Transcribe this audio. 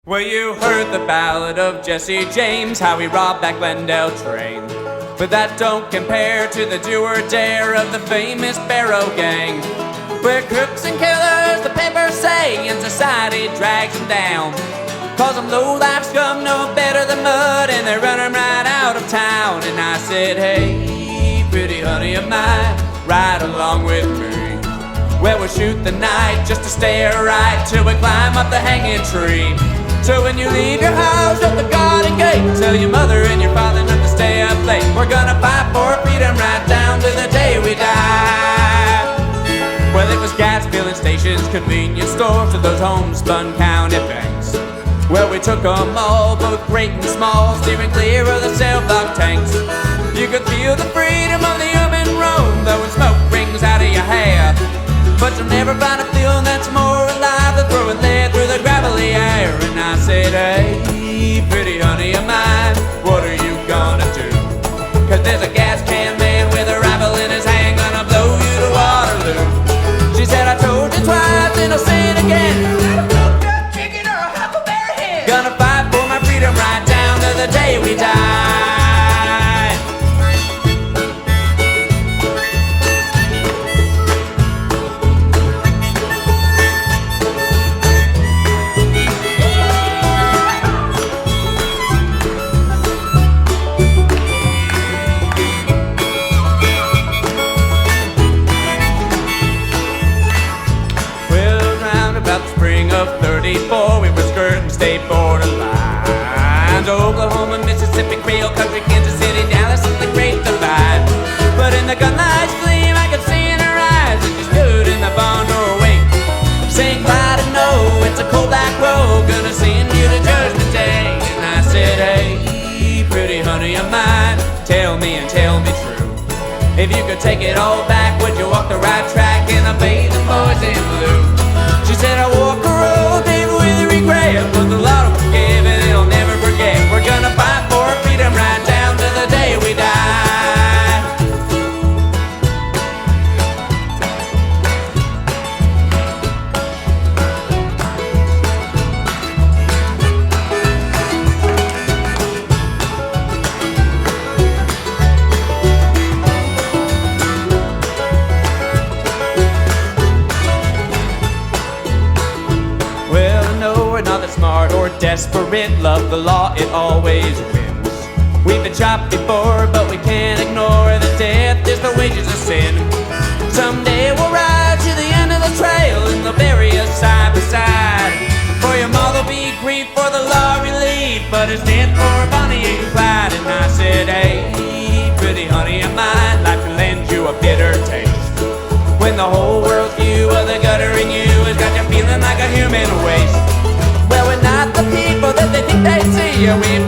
Well, you heard the ballad of Jesse James, how he robbed that Glendale train. But that don't compare to the do or dare of the famous Barrow Gang, where crooks and killers, the papers say, and society drags them down. Cause them low-life scum know better than mud, and they run them right out of town. And I said, hey, pretty honey of mine, ride along with me. Well, we'll shoot the night just to stay right till we climb up the hanging tree. So when you leave your house at the garden gate, tell your mother and your father not to stay up late. We're gonna fight for freedom right down to the day we die. Well, it was gas filling stations, convenience stores, to those homespun county banks. Well, we took them all, both great and small, steering clear of the cell-block tanks. You could feel the freedom of the urban roam, blowing smoke rings out of your hair. But you'll never find a feeling that's more alive than throwing lead through the gravelly air. And I said, hey, pretty honey of mine, what are you gonna do? Cause there's a gas can man with a rifle in his hand, gonna blow you to Waterloo. She said, I told you twice and I'll say it again, a coconut chicken or a huckleberry hen. Gonna fight for my freedom right down to the day we die. Of 34, we were skirting state borderlines, Oklahoma, Mississippi, Creole Country, Kansas City, Dallas, and the Great Divide. But in the gunlight's gleam, I could see in her eyes as she stood in the barn doorway, saying, Clyde, no, it's a cold black road, gonna send you to Judgment Day. And I said, hey, pretty honey of mine, tell me and tell me true. If you could take it all back, would you walk the right track and obey the boys in blue? She said, I walk a road paved with regret, but the Lord will forgive and He'll never forget. We're gonna fight for freedom right down to the day we die. Smart or desperate, love the law, it always wins. We've been chopped before, but we can't ignore that death is the wages of sin. Someday we'll ride to the end of the trail and they'll bury us side by side. For your mother be grief, for the law relief, but it's death for Bonnie and Clyde. And I said, hey, pretty honey of mine, life can lend you a bitter taste, when the whole world's view of the gutter in you has got you feeling like a human waste. Well, we're not the people that they think they see. We